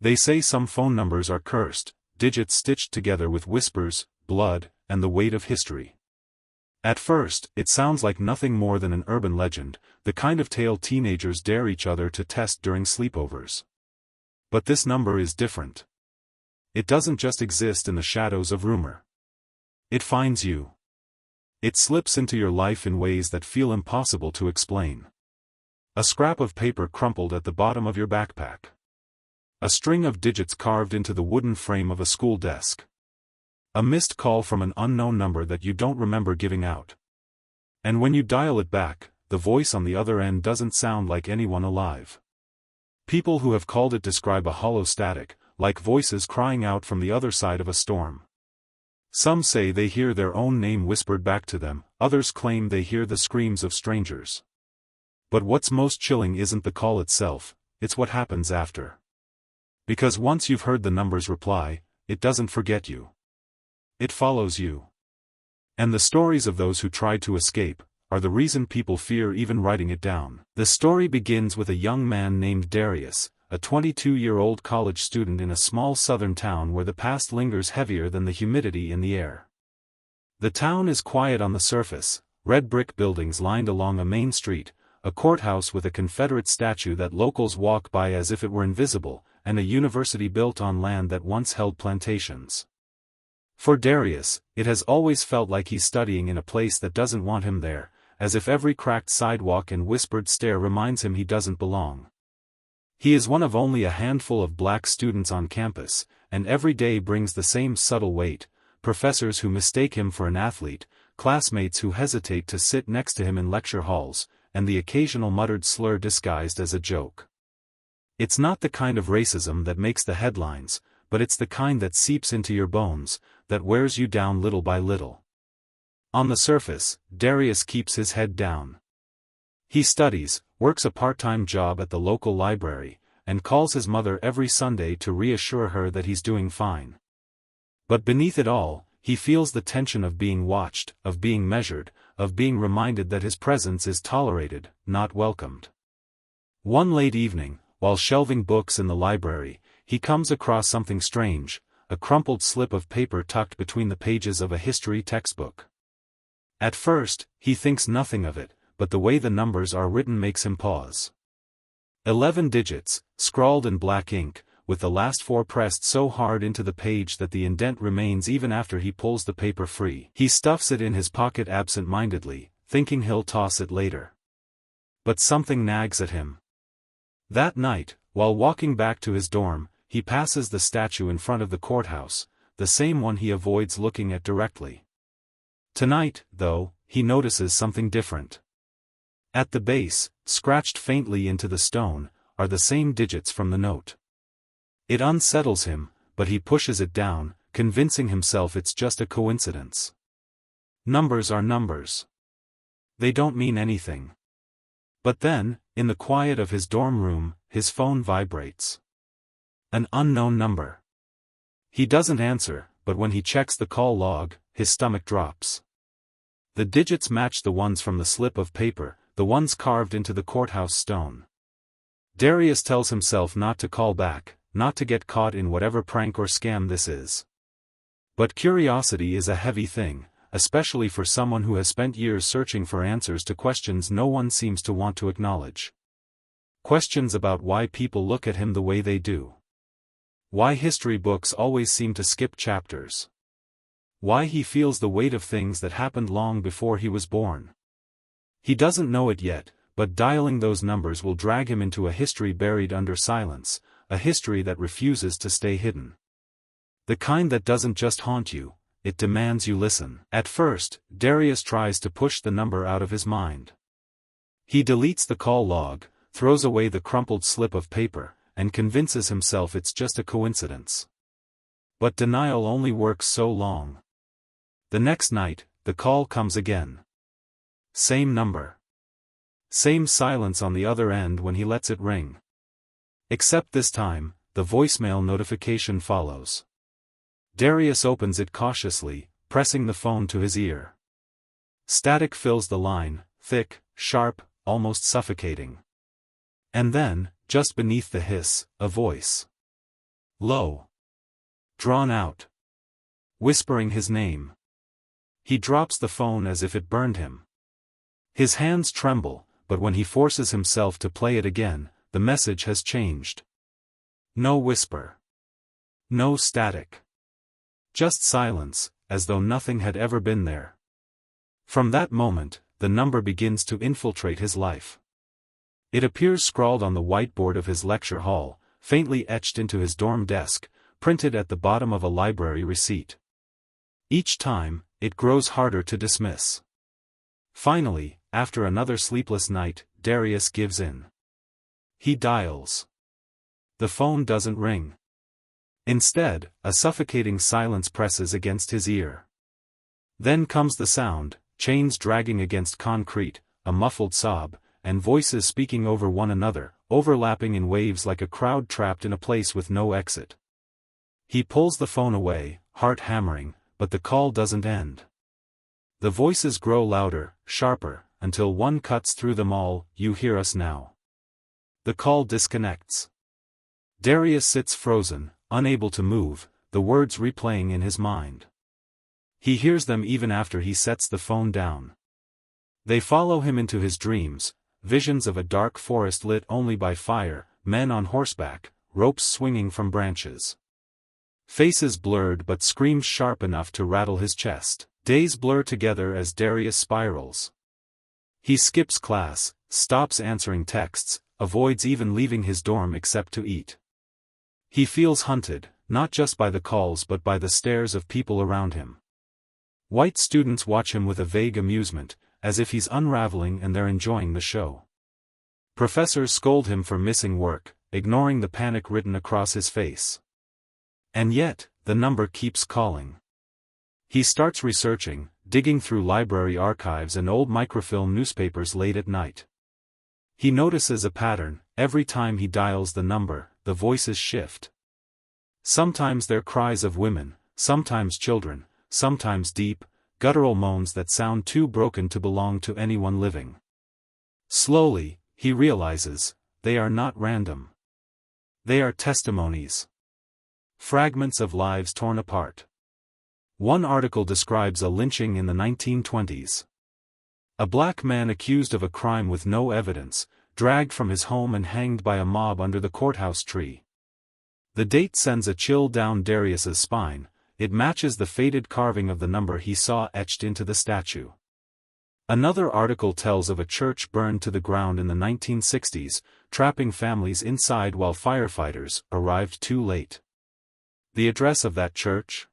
They say some phone numbers are cursed, digits stitched together with whispers, blood, and the weight of history. At first, it sounds like nothing more than an urban legend, the kind of tale teenagers dare each other to test during sleepovers. But this number is different. It doesn't just exist in the shadows of rumor. It finds you. It slips into your life in ways that feel impossible to explain. A scrap of paper crumpled at the bottom of your backpack. A string of digits carved into the wooden frame of a school desk. A missed call from an unknown number that you don't remember giving out. And when you dial it back, the voice on the other end doesn't sound like anyone alive. People who have called it describe a hollow static, like voices crying out from the other side of a storm. Some say they hear their own name whispered back to them, others claim they hear the screams of strangers. But what's most chilling isn't the call itself, it's what happens after. Because once you've heard the number's reply, it doesn't forget you. It follows you. And the stories of those who tried to escape are the reason people fear even writing it down. The story begins with a young man named Darius, a 22-year-old college student in a small southern town where the past lingers heavier than the humidity in the air. The town is quiet on the surface, red brick buildings lined along a main street, a courthouse with a Confederate statue that locals walk by as if it were invisible, and a university built on land that once held plantations. For Darius, it has always felt like he's studying in a place that doesn't want him there, as if every cracked sidewalk and whispered stare reminds him he doesn't belong. He is one of only a handful of black students on campus, and every day brings the same subtle weight: professors who mistake him for an athlete, classmates who hesitate to sit next to him in lecture halls, and the occasional muttered slur disguised as a joke. It's not the kind of racism that makes the headlines, but it's the kind that seeps into your bones, that wears you down little by little. On the surface, Darius keeps his head down. He studies, works a part-time job at the local library, and calls his mother every Sunday to reassure her that he's doing fine. But beneath it all, he feels the tension of being watched, of being measured, of being reminded that his presence is tolerated, not welcomed. One late evening, while shelving books in the library, he comes across something strange: a crumpled slip of paper tucked between the pages of a history textbook. At first, he thinks nothing of it, but the way the numbers are written makes him pause. 11 digits, scrawled in black ink, with the last 4 pressed so hard into the page that the indent remains even after he pulls the paper free. He stuffs it in his pocket absent-mindedly, thinking he'll toss it later. But something nags at him. That night, while walking back to his dorm, he passes the statue in front of the courthouse, the same one he avoids looking at directly. Tonight, though, he notices something different. At the base, scratched faintly into the stone, are the same digits from the note. It unsettles him, but he pushes it down, convincing himself it's just a coincidence. Numbers are numbers. They don't mean anything. But then, in the quiet of his dorm room, his phone vibrates. An unknown number. He doesn't answer, but when he checks the call log, his stomach drops. The digits match the ones from the slip of paper, the ones carved into the courthouse stone. Darius tells himself not to call back, not to get caught in whatever prank or scam this is. But curiosity is a heavy thing, especially for someone who has spent years searching for answers to questions no one seems to want to acknowledge. Questions about why people look at him the way they do. Why history books always seem to skip chapters. Why he feels the weight of things that happened long before he was born. He doesn't know it yet, but dialing those numbers will drag him into a history buried under silence, a history that refuses to stay hidden. The kind that doesn't just haunt you, it demands you listen. At first, Darius tries to push the number out of his mind. He deletes the call log, throws away the crumpled slip of paper, and convinces himself it's just a coincidence. But denial only works so long. The next night, the call comes again. Same number. Same silence on the other end when he lets it ring. Except this time, the voicemail notification follows. Darius opens it cautiously, pressing the phone to his ear. Static fills the line, thick, sharp, almost suffocating. And then, just beneath the hiss, a voice. low, drawn out, whispering his name. He drops the phone as if it burned him. His hands tremble, but when he forces himself to play it again, the message has changed. No whisper. No static. Just silence, as though nothing had ever been there. From that moment, the number begins to infiltrate his life. It appears scrawled on the whiteboard of his lecture hall, faintly etched into his dorm desk, printed at the bottom of a library receipt. Each time, it grows harder to dismiss. Finally, after another sleepless night, Darius gives in. He dials. The phone doesn't ring. Instead, a suffocating silence presses against his ear. Then comes the sound, chains dragging against concrete, a muffled sob, and voices speaking over one another, overlapping in waves like a crowd trapped in a place with no exit. He pulls the phone away, heart hammering, but the call doesn't end. The voices grow louder, sharper, until one cuts through them all. "You hear us now." The call disconnects. Darius sits frozen, unable to move, the words replaying in his mind. He hears them even after he sets the phone down. They follow him into his dreams, visions of a dark forest lit only by fire, men on horseback, ropes swinging from branches. Faces blurred but screams sharp enough to rattle his chest. Days blur together as Darius spirals. He skips class, stops answering texts, avoids even leaving his dorm except to eat. He feels hunted, not just by the calls but by the stares of people around him. White students watch him with a vague amusement, as if he's unraveling and they're enjoying the show. Professors scold him for missing work, ignoring the panic written across his face. And yet, the number keeps calling. He starts researching, digging through library archives and old microfilm newspapers late at night. He notices a pattern: every time he dials the number, the voices shift. Sometimes they're cries of women, sometimes children, sometimes deep, guttural moans that sound too broken to belong to anyone living. Slowly, he realizes, they are not random. They are testimonies. Fragments of lives torn apart. One article describes a lynching in the 1920s. A black man accused of a crime with no evidence, dragged from his home and hanged by a mob under the courthouse tree. The date sends a chill down Darius's spine. It matches the faded carving of the number he saw etched into the statue. Another article tells of a church burned to the ground in the 1960s, trapping families inside while firefighters arrived too late. The address of that church?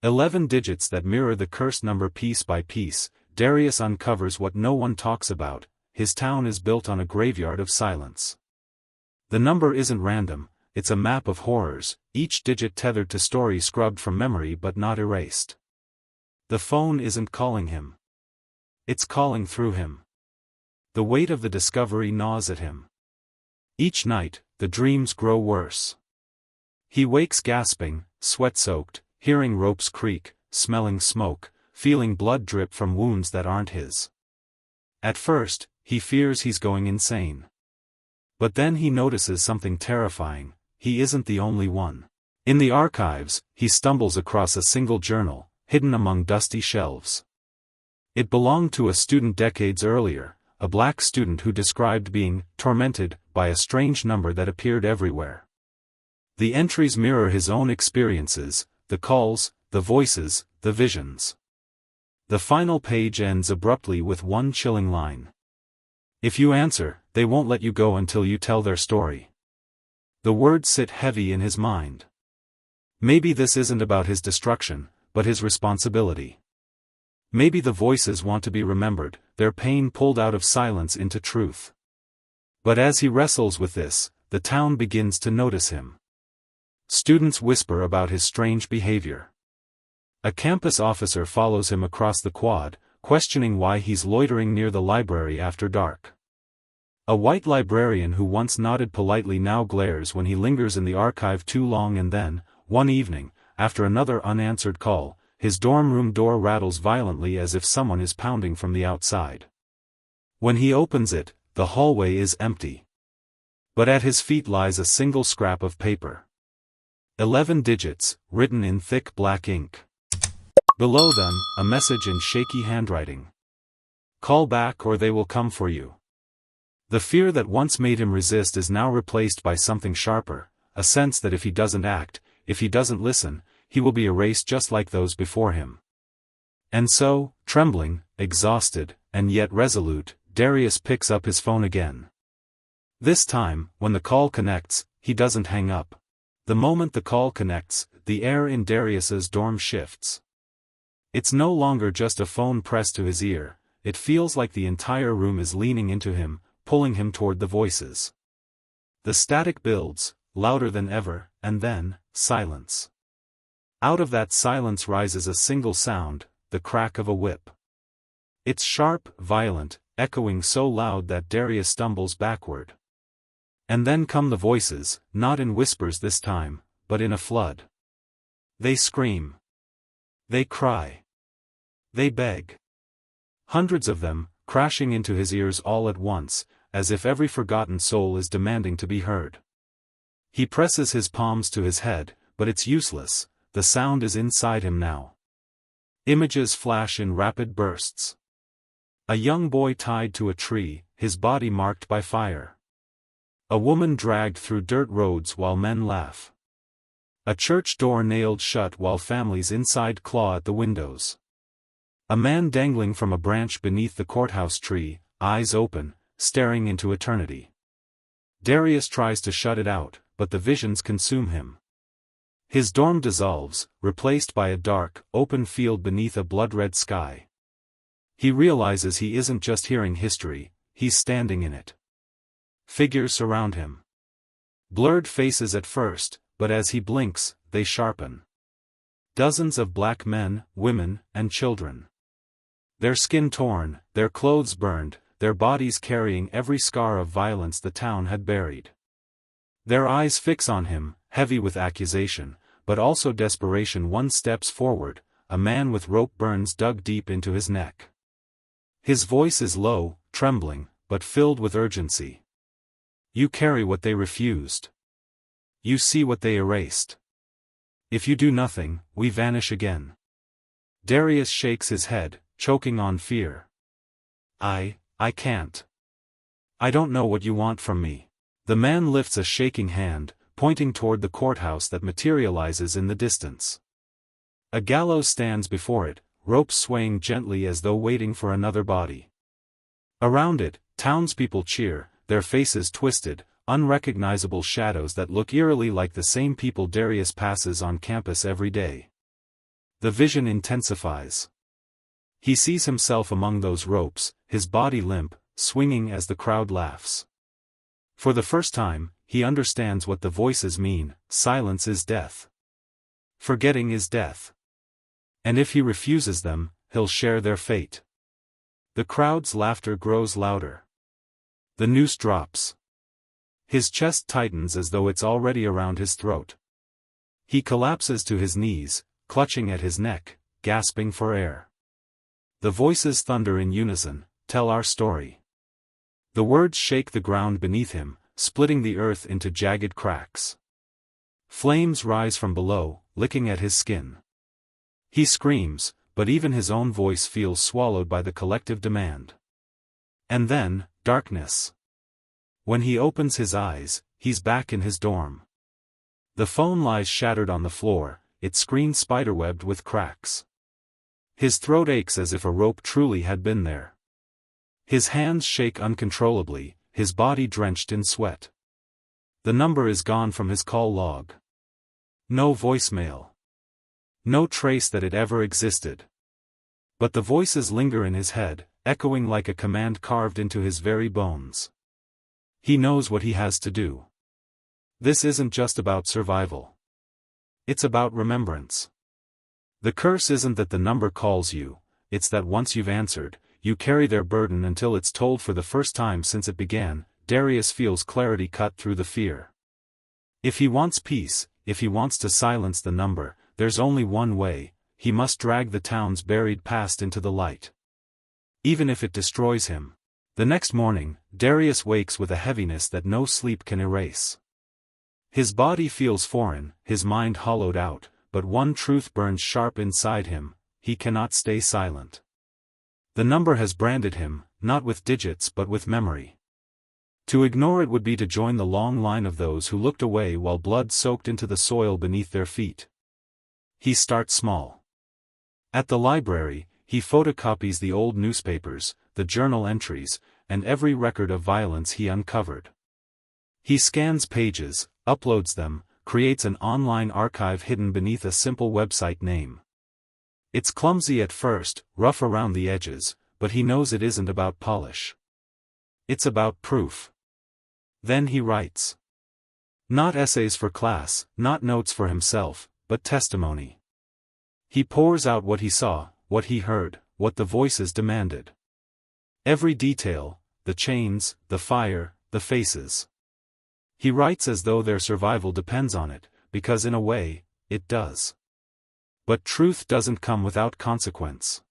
11 digits that mirror the cursed number. Piece by piece, Darius uncovers what no one talks about: his town is built on a graveyard of silence. The number isn't random, it's a map of horrors, each digit tethered to story scrubbed from memory but not erased. The phone isn't calling him. It's calling through him. The weight of the discovery gnaws at him. Each night, the dreams grow worse. He wakes gasping, sweat-soaked, hearing ropes creak, smelling smoke, feeling blood drip from wounds that aren't his. At first, he fears he's going insane. But then he notices something terrifying: he isn't the only one. In the archives, he stumbles across a single journal, hidden among dusty shelves. It belonged to a student decades earlier, a black student who described being tormented by a strange number that appeared everywhere. The entries mirror his own experiences: the calls, the voices, the visions. The final page ends abruptly with one chilling line. If you answer, they won't let you go until you tell their story. The words sit heavy in his mind. Maybe this isn't about his destruction, but his responsibility. Maybe the voices want to be remembered, their pain pulled out of silence into truth. But as he wrestles with this, the town begins to notice him. Students whisper about his strange behavior. A campus officer follows him across the quad, questioning why he's loitering near the library after dark. A white librarian who once nodded politely now glares when he lingers in the archive too long. And then, one evening, after another unanswered call, his dorm room door rattles violently as if someone is pounding from the outside. When he opens it, the hallway is empty. But at his feet lies a single scrap of paper. 11 digits, written in thick black ink. Below them, a message in shaky handwriting. Call back or they will come for you. The fear that once made him resist is now replaced by something sharper, a sense that if he doesn't act, if he doesn't listen, he will be erased just like those before him. And so, trembling, exhausted, and yet resolute, Darius picks up his phone again. This time, when the call connects, he doesn't hang up. The moment the call connects, the air in Darius's dorm shifts. It's no longer just a phone pressed to his ear, it feels like the entire room is leaning into him, pulling him toward the voices. The static builds, louder than ever, and then, silence. Out of that silence rises a single sound, the crack of a whip. It's sharp, violent, echoing so loud that Darius stumbles backward. And then come the voices, not in whispers this time, but in a flood. They scream. They cry. They beg. Hundreds of them, crashing into his ears all at once, as if every forgotten soul is demanding to be heard. He presses his palms to his head, but it's useless, the sound is inside him now. Images flash in rapid bursts. A young boy tied to a tree, his body marked by fire. A woman dragged through dirt roads while men laugh. A church door nailed shut while families inside claw at the windows. A man dangling from a branch beneath the courthouse tree, eyes open, staring into eternity. Darius tries to shut it out, but the visions consume him. His dorm dissolves, replaced by a dark, open field beneath a blood-red sky. He realizes he isn't just hearing history, he's standing in it. Figures surround him. Blurred faces at first, but as he blinks, they sharpen. Dozens of black men, women, and children. Their skin torn, their clothes burned, their bodies carrying every scar of violence the town had buried. Their eyes fix on him, heavy with accusation, but also desperation. One steps forward, a man with rope burns dug deep into his neck. His voice is low, trembling, but filled with urgency. You carry what they refused. You see what they erased. If you do nothing, we vanish again. Darius shakes his head, choking on fear. I can't. I don't know what you want from me. The man lifts a shaking hand, pointing toward the courthouse that materializes in the distance. A gallows stands before it, ropes swaying gently as though waiting for another body. Around it, townspeople cheer, their faces twisted, unrecognizable shadows that look eerily like the same people Darius passes on campus every day. The vision intensifies. He sees himself among those ropes, his body limp, swinging as the crowd laughs. For the first time, he understands what the voices mean: silence is death. Forgetting is death. And if he refuses them, he'll share their fate. The crowd's laughter grows louder. The noose drops. His chest tightens as though it's already around his throat. He collapses to his knees, clutching at his neck, gasping for air. The voices thunder in unison, tell our story. The words shake the ground beneath him, splitting the earth into jagged cracks. Flames rise from below, licking at his skin. He screams, but even his own voice feels swallowed by the collective demand. And then, darkness. When he opens his eyes, he's back in his dorm. The phone lies shattered on the floor, its screen spiderwebbed with cracks. His throat aches as if a rope truly had been there. His hands shake uncontrollably, his body drenched in sweat. The number is gone from his call log. No voicemail. No trace that it ever existed. But the voices linger in his head, echoing like a command carved into his very bones. He knows what he has to do. This isn't just about survival. It's about remembrance. The curse isn't that the number calls you, it's that once you've answered, you carry their burden until it's told. For the first time since it began, Darius feels clarity cut through the fear. If he wants peace, if he wants to silence the number, there's only one way: he must drag the town's buried past into the light. Even if it destroys him. The next morning, Darius wakes with a heaviness that no sleep can erase. His body feels foreign, his mind hollowed out, but one truth burns sharp inside him: he cannot stay silent. The number has branded him, not with digits but with memory. To ignore it would be to join the long line of those who looked away while blood soaked into the soil beneath their feet. He starts small. At the library, he photocopies the old newspapers, the journal entries, and every record of violence he uncovered. He scans pages, uploads them, creates an online archive hidden beneath a simple website name. It's clumsy at first, rough around the edges, but he knows it isn't about polish. It's about proof. Then he writes. Not essays for class, not notes for himself, but testimony. He pours out what he saw, what he heard, what the voices demanded. Every detail, the chains, the fire, the faces. He writes as though their survival depends on it, because in a way, it does. But truth doesn't come without consequence.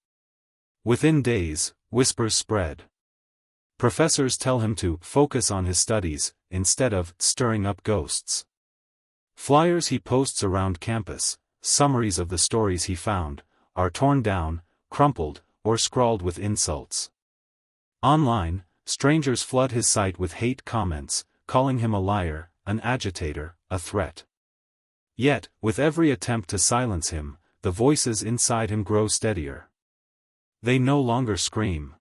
Within days, whispers spread. Professors tell him to focus on his studies, instead of stirring up ghosts. Flyers he posts around campus, summaries of the stories he found, are torn down, crumpled, or scrawled with insults. Online, strangers flood his site with hate comments, calling him a liar, an agitator, a threat. Yet, with every attempt to silence him, the voices inside him grow steadier. They no longer scream.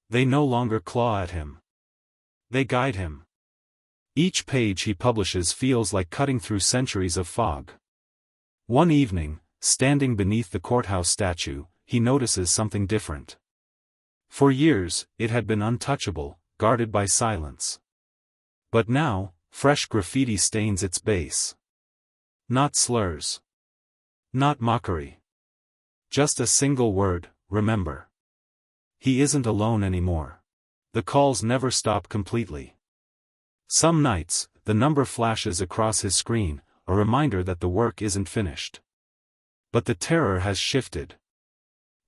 They no longer claw at him. They guide him. Each page he publishes feels like cutting through centuries of fog. One evening, standing beneath the courthouse statue, he notices something different. For years, it had been untouchable, guarded by silence. But now, fresh graffiti stains its base. Not slurs. Not mockery. Just a single word: remember. He isn't alone anymore. The calls never stop completely. Some nights, the number flashes across his screen, a reminder that the work isn't finished. But the terror has shifted.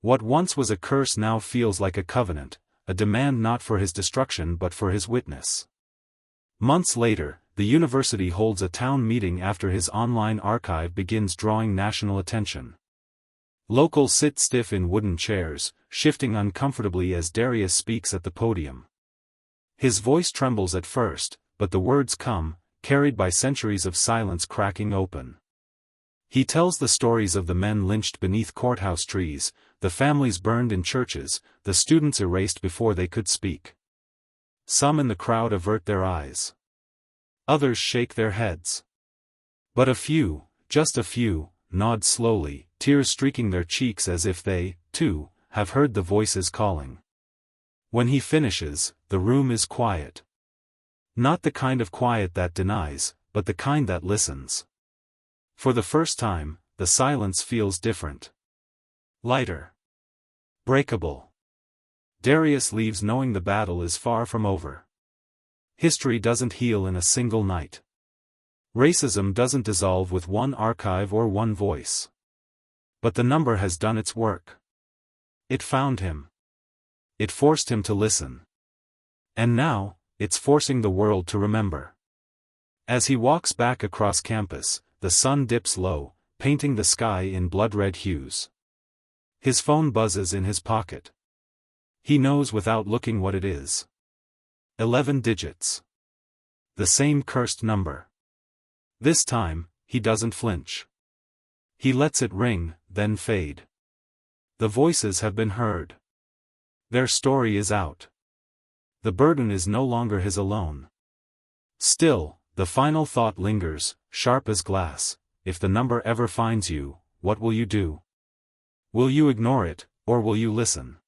What once was a curse now feels like a covenant, a demand not for his destruction but for his witness. Months later, the university holds a town meeting after his online archive begins drawing national attention. Locals sit stiff in wooden chairs, shifting uncomfortably as Darius speaks at the podium. His voice trembles at first, but the words come, carried by centuries of silence cracking open. He tells the stories of the men lynched beneath courthouse trees, the families burned in churches, the students erased before they could speak. Some in the crowd avert their eyes. Others shake their heads. But a few, just a few, nod slowly, tears streaking their cheeks as if they, too, have heard the voices calling. When he finishes, the room is quiet. Not the kind of quiet that denies, but the kind that listens. For the first time, the silence feels different. Lighter. Breakable. Darius leaves knowing the battle is far from over. History doesn't heal in a single night. Racism doesn't dissolve with one archive or one voice. But the number has done its work. It found him. It forced him to listen. And now, it's forcing the world to remember. As he walks back across campus, the sun dips low, painting the sky in blood-red hues. His phone buzzes in his pocket. He knows without looking what it is. 11 digits. The same cursed number. This time, he doesn't flinch. He lets it ring, then fade. The voices have been heard. Their story is out. The burden is no longer his alone. Still, the final thought lingers, sharp as glass: if the number ever finds you, what will you do? Will you ignore it, or will you listen?